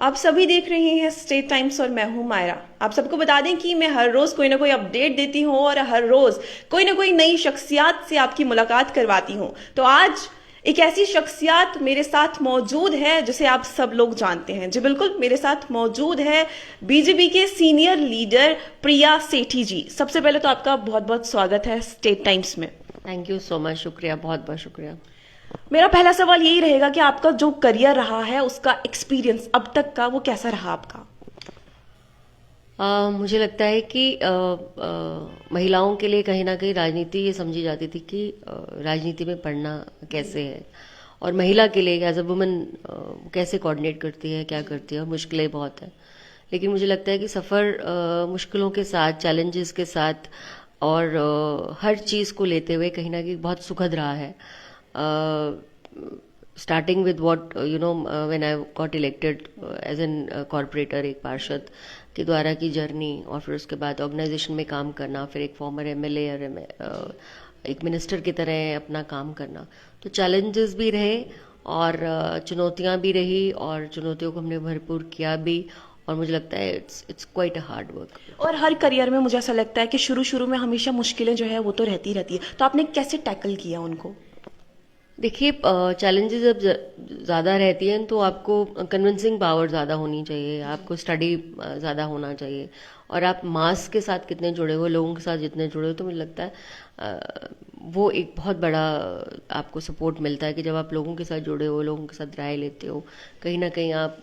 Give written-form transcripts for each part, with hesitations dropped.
आप सभी देख रहे हैं स्टेट टाइम्स और मैं हूं मायरा। आप सबको बता दें कि मैं हर रोज कोई ना कोई अपडेट देती हूं और हर रोज कोई ना कोई नई शख्सियत से आपकी मुलाकात करवाती हूं। तो आज एक ऐसी शख्सियत मेरे साथ मौजूद है जिसे आप सब लोग जानते हैं। जी बिल्कुल, मेरे साथ मौजूद है बीजेपी के सीनियर लीडर प्रिया सेठी जी। सबसे पहले तो आपका बहुत बहुत स्वागत है स्टेट टाइम्स में। थैंक यू सो मच, शुक्रिया, बहुत बहुत शुक्रिया। मेरा पहला सवाल यही रहेगा कि आपका जो करियर रहा है उसका एक्सपीरियंस अब तक का वो कैसा रहा आपका? मुझे लगता है कि महिलाओं के लिए कहीं ना कहीं राजनीति ये समझी जाती थी कि राजनीति में पढ़ना कैसे है, और महिला के लिए एज अ वुमन कैसे कोऑर्डिनेट करती है, क्या करती है, और मुश्किलें बहुत हैं। लेकिन मुझे लगता है कि सफ़र मुश्किलों के साथ, चैलेंजेस के साथ और हर चीज़ को लेते हुए कहीं ना कहीं बहुत सुखद रहा है। Starting with what when I got elected as an corporator, एक पार्षद के द्वारा की जर्नी, और फिर उसके बाद ऑर्गेनाइजेशन में काम करना, फिर एक फॉर्मर एमएलए और एक मिनिस्टर की तरह अपना काम करना। तो चैलेंजेस भी रहे और चुनौतियां भी रही, और चुनौतियों को हमने भरपूर किया भी। और मुझे लगता है it's quite a hard work. और हर करियर में मुझे ऐसा लगता है कि शुरू शुरू में हमेशा मुश्किलें जो है वो तो रहती रहती है, तो आपने कैसे टैकल किया उनको? देखिए, चैलेंजेस जब ज़्यादा रहती हैं तो आपको कन्विंसिंग पावर ज़्यादा होनी चाहिए, आपको स्टडी ज़्यादा होना चाहिए, और आप मास के साथ कितने जुड़े हो, लोगों के साथ जितने जुड़े हो, तो मुझे लगता है वो एक बहुत बड़ा आपको सपोर्ट मिलता है कि जब आप लोगों के साथ जुड़े हो, लोगों के साथ राय लेते हो, कहीं ना कहीं आप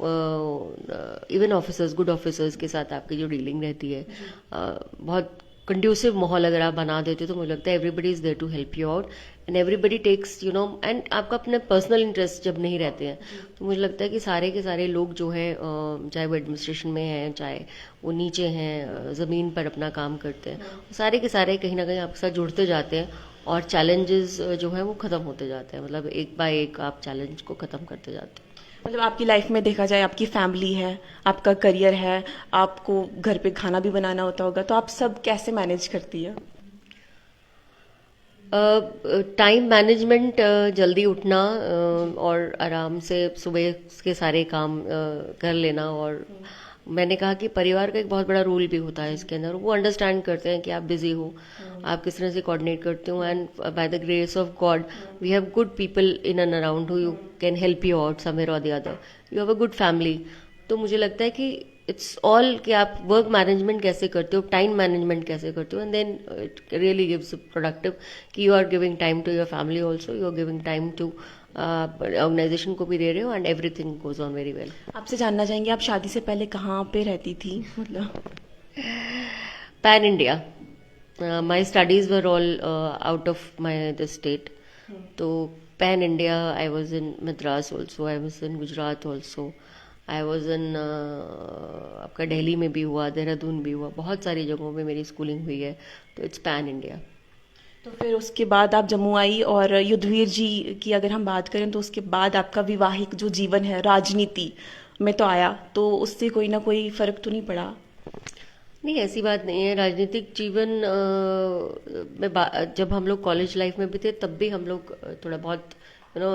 इवन ऑफिसर्स, गुड ऑफिसर्स के साथ आपकी जो डीलिंग रहती है, बहुत कंड्यूसिव माहौल अगर आप बना देते हो, तो मुझे लगता है everybody is there to help you out, and everybody takes and आपका अपने पर्सनल इंटरेस्ट जब नहीं रहते हैं, तो मुझे लगता है कि सारे के सारे लोग जो हैं, चाहे वो एडमिनिस्ट्रेशन में हैं, चाहे वो नीचे हैं, ज़मीन पर अपना काम करते हैं, सारे के सारे कहीं ना कहीं आपके साथ जुड़ते जाते हैं, और चैलेंजेस जो है वो ख़त्म होते जाते हैं। मतलब एक बाय एक आप चैलेंज को ख़त्म करते जाते हैं। मतलब आपकी लाइफ में देखा जाए, आपकी फैमिली है, आपका करियर है, आपको घर पे खाना भी बनाना होता होगा, तो आप सब कैसे मैनेज करती है? टाइम मैनेजमेंट, जल्दी उठना, और आराम से सुबह के सारे काम कर लेना। और मैंने कहा कि परिवार का एक बहुत बड़ा रोल भी होता है इसके अंदर। वो अंडरस्टैंड करते हैं कि आप बिजी हो, आप किस तरह से कोऑर्डिनेट करते हो, and by the grace of God we have good people in and around who you can help you out somewhere और the other. You have a good family. तो मुझे लगता है कि इट्स ऑल कि आप वर्क मैनेजमेंट कैसे करते हो, टाइम मैनेजमेंट कैसे करते हो, and then it really gives productive कि you are giving time to your family also, you are giving time to organization को भी दे रहे हो, and everything goes on very well. आपसे जानना चाहेंगे, आप शादी से पहले कहाँ पे रहती थी मतलब? Pan India, my studies were all out of my the state. तो pan India, I was in Madras also, I was in Gujarat also, I was in आपका दिल्ली में भी हुआ, देहरादून भी हुआ, बहुत सारी जगहों पे मेरी स्कूलिंग हुई है। तो इट्स पैन इंडिया। तो फिर उसके बाद आप जम्मू आई, और युद्धवीर जी की अगर हम बात करें तो उसके बाद आपका विवाहिक जो जीवन है राजनीति में तो आया, तो उससे कोई ना कोई फर्क तो नहीं पड़ा? नहीं, ऐसी बात नहीं है। राजनीतिक जीवन जब हम लोग कॉलेज लाइफ में भी थे, तब भी हम लोग थोड़ा बहुत यू नो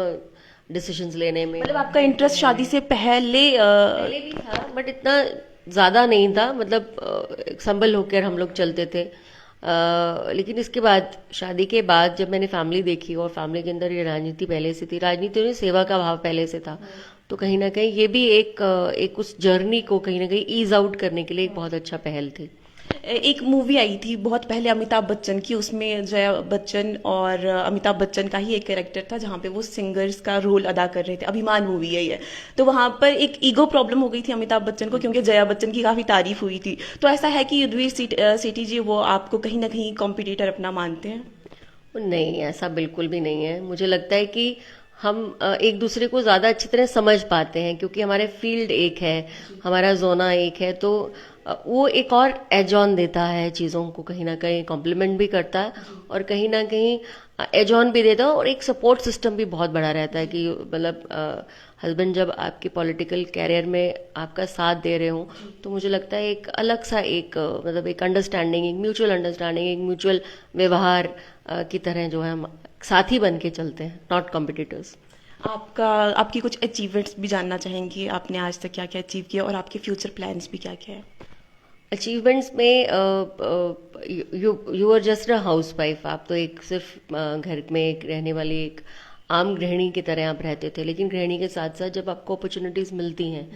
डिसीजंस लेने में, मतलब आपका इंटरेस्ट शादी से पहले पहले भी था, बट इतना ज्यादा नहीं था। मतलब संभल होकर हम लोग चलते थे। लेकिन इसके बाद, शादी के बाद, जब मैंने फैमिली देखी, और फैमिली के अंदर ये राजनीति पहले से थी, राजनीति में सेवा का भाव पहले से था, तो कहीं ना कहीं ये भी एक उस जर्नी को कहीं ना कहीं ईज आउट करने के लिए एक बहुत अच्छा पहल थी। एक मूवी आई थी बहुत पहले अमिताभ बच्चन की, उसमें जया बच्चन और अमिताभ बच्चन का ही एक कैरेक्टर था जहाँ पे वो सिंगर्स का रोल अदा कर रहे थे। अभिमान मूवी है ये। तो वहां पर एक ईगो प्रॉब्लम हो गई थी अमिताभ बच्चन को, क्योंकि जया बच्चन की काफी तारीफ हुई थी। तो ऐसा है कि युद्धवीर सेठी जी वो आपको कहीं ना कहीं कॉम्पिटिटर अपना मानते हैं? नहीं, ऐसा बिल्कुल भी नहीं है। मुझे लगता है कि हम एक दूसरे को ज्यादा अच्छी तरह समझ पाते हैं, क्योंकि हमारे फील्ड एक है, हमारा जोना एक है, तो वो एक और एज ऑन देता है चीज़ों को, कहीं ना कहीं कॉम्प्लीमेंट भी करता है, और कहीं ना कहीं एज ऑन भी देता है, और एक सपोर्ट सिस्टम भी बहुत बड़ा रहता है कि मतलब हस्बैंड जब आपके पॉलिटिकल कैरियर में आपका साथ दे रहे हो, तो मुझे लगता है एक अलग सा एक मतलब एक अंडरस्टैंडिंग, एक म्यूचुअल अंडरस्टैंडिंग, एक म्यूचुअल व्यवहार की तरह जो है हम साथी बन के चलते हैं, नॉट कॉम्पिटिटर्स। आपकी कुछ अचीवमेंट्स भी जानना चाहेंगी, आपने आज तक क्या क्या अचीव किया और आपके फ्यूचर प्लान्स भी क्या क्या है? अचीवमेंट्स में you are just a housewife. आप तो एक सिर्फ घर में एक रहने वाली एक आम गृहिणी की तरह आप रहते थे, लेकिन गृहिणी के साथ साथ जब आपको अपॉर्चुनिटीज़ मिलती हैं,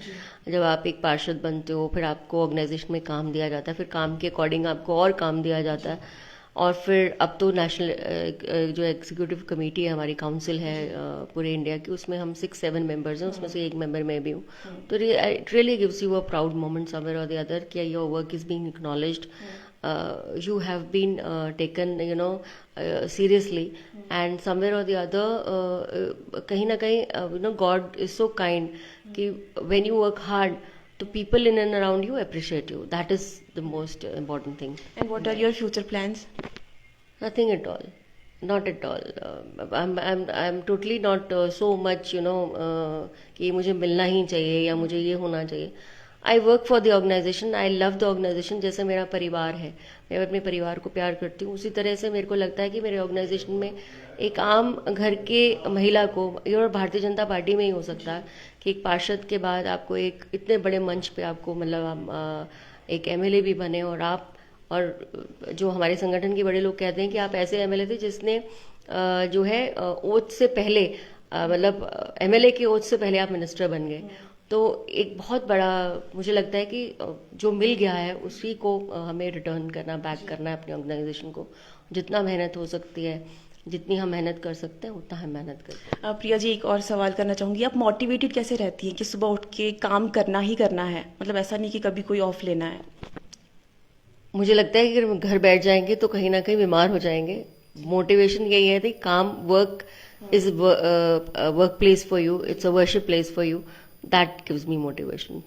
जब आप एक पार्षद बनते हो, फिर आपको ऑर्गेनाइजेशन में काम दिया जाता है, फिर काम के अकॉर्डिंग आपको और काम दिया जाता है, और फिर अब तो नेशनल जो एग्जीक्यूटिव कमेटी है, हमारी काउंसिल है पूरे इंडिया की, उसमें हम 6-7 मेंबर्स हैं, उसमें से एक मेंबर मैं भी हूँ। तो it really gives you a proud moment somewhere और द अदर कि your work is being acknowledged, you have been taken seriously, and somewhere or the other कहीं ना कहीं God is so kind कि when you work hard, the people in and around you appreciate you. That is the most important thing. And what are your future plans? Nothing at all. Not at all. I'm totally not so much कि मुझे मिलना ही चाहिए या मुझे ये होना चाहिए. I work for the organisation, I love the organisation. जैसे मेरा परिवार है, मैं अपने परिवार को प्यार करती हूँ, उसी तरह से मेरे को लगता है कि मेरे ऑर्गेनाइजेशन में एक आम घर के महिला को, और भारतीय जनता पार्टी में ही हो सकता है कि एक पार्षद के बाद आपको एक इतने बड़े मंच पे आपको मतलब एक एमएलए भी बने, और आप, और जो हमारे संगठन के बड़े लोग कहते हैं कि आप ऐसे एमएलए थे जिसने जो है ओथ से पहले मतलब एमएलए की ओथ से पहले आप मिनिस्टर बन गए। तो एक बहुत बड़ा मुझे लगता है कि जो मिल गया है उसी को हमें रिटर्न करना, बैक करना है अपनी ऑर्गेनाइजेशन को। जितना मेहनत हो सकती है, जितनी हम मेहनत कर सकते हैं उतना हम मेहनत करते हैं। प्रिया जी, एक और सवाल करना चाहूँगी, आप मोटिवेटेड कैसे रहती हैं कि सुबह उठ के काम करना ही करना है, मतलब ऐसा नहीं कि कभी कोई ऑफ लेना है? मुझे लगता है कि अगर घर बैठ जाएंगे तो कहीं ना कहीं बीमार हो जाएंगे। मोटिवेशन यही है कि काम, work is work place for you, it's a worship place for you, that gives me motivation.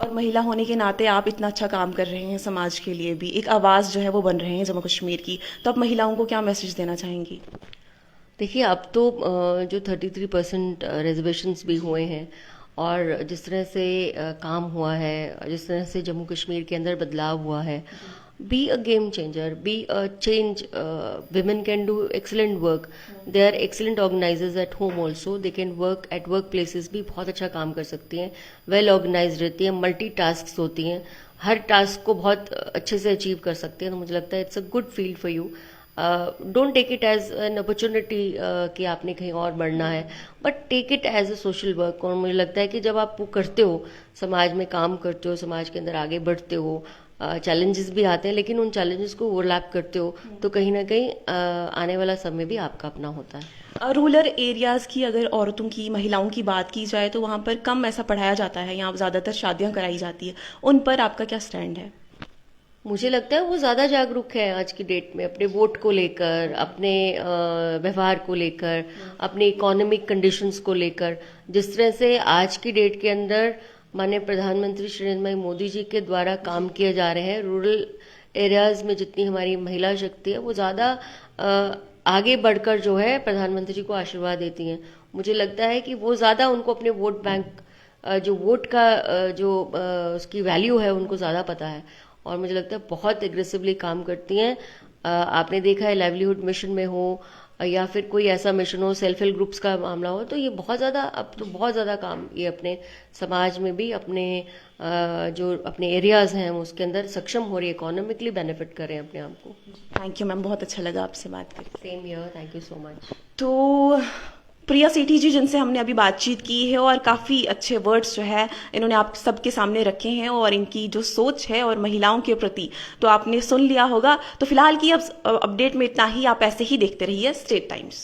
और महिला होने के नाते आप इतना अच्छा काम कर रहे हैं, समाज के लिए भी एक आवाज़ जो है वो बन रहे हैं जम्मू कश्मीर की, तो आप महिलाओं को क्या मैसेज देना चाहेंगी? देखिए, अब तो जो 33% रिजर्वेशंस भी हुए हैं, और जिस तरह से काम हुआ है, जिस तरह से जम्मू कश्मीर के अंदर बदलाव हुआ है, be a game changer, be a change. Women can do excellent work. They are excellent organizers at home also. They can work at workplaces भी बहुत अच्छा काम कर सकती हैं, well organized रहती हैं, मल्टी टास्क होती हैं, हर टास्क को बहुत अच्छे से अचीव कर सकती हैं। तो मुझे लगता है it's a good field for you. Don't take it as an opportunity कि आपने कहीं और बढ़ना है, but take it as a social work. और मुझे लगता है कि जब आप वो करते हो, समाज में काम करते हो, समाज के अंदर आगे बढ़ते हो, चैलेंजेस भी आते हैं, लेकिन उन चैलेंजेस को ओवरलैप करते हो, तो कहीं ना कहीं आने वाला समय भी आपका अपना होता है। रूरल एरियाज़ की अगर औरतों की, महिलाओं की बात की जाए तो वहाँ पर कम ऐसा पढ़ाया जाता है, यहाँ ज़्यादातर शादियाँ कराई जाती है, उन पर आपका क्या स्टैंड है? मुझे लगता है वो ज़्यादा जागरूक है आज की डेट में, अपने वोट को लेकर, अपने व्यवहार को लेकर, अपने इकोनॉमिक कंडीशंस को लेकर। जिस तरह से आज की डेट के अंदर माननीय प्रधानमंत्री श्री नरेंद्र भाई मोदी जी के द्वारा काम किए जा रहे हैं, रूरल एरियाज में जितनी हमारी महिला शक्ति है वो ज़्यादा आगे बढ़कर जो है प्रधानमंत्री जी को आशीर्वाद देती हैं। मुझे लगता है कि वो ज़्यादा, उनको अपने वोट बैंक, जो वोट का जो उसकी वैल्यू है उनको ज़्यादा पता है, और मुझे लगता है बहुत एग्रेसिवली काम करती हैं। आपने देखा है लाइवलीहुड मिशन में हो या फिर कोई ऐसा मिशन हो, सेल्फ हेल्प ग्रुप्स का मामला हो, तो ये बहुत ज़्यादा, अब तो बहुत ज़्यादा काम ये अपने समाज में भी, अपने जो अपने एरियाज़ हैं उसके अंदर सक्षम हो रही है, इकोनॉमिकली बेनिफिट कर रहे हैं अपने आप को। थैंक यू मैम, बहुत अच्छा लगा आपसे बात करके। Same here, thank you so much. तो प्रिया सेठी जी जिनसे हमने अभी बातचीत की है, और काफ़ी अच्छे वर्ड्स जो है इन्होंने आप सबके सामने रखे हैं, और इनकी जो सोच है और महिलाओं के प्रति तो आपने सुन लिया होगा। तो फिलहाल की अब अपडेट में इतना ही। आप ऐसे ही देखते रहिए स्टेट टाइम्स।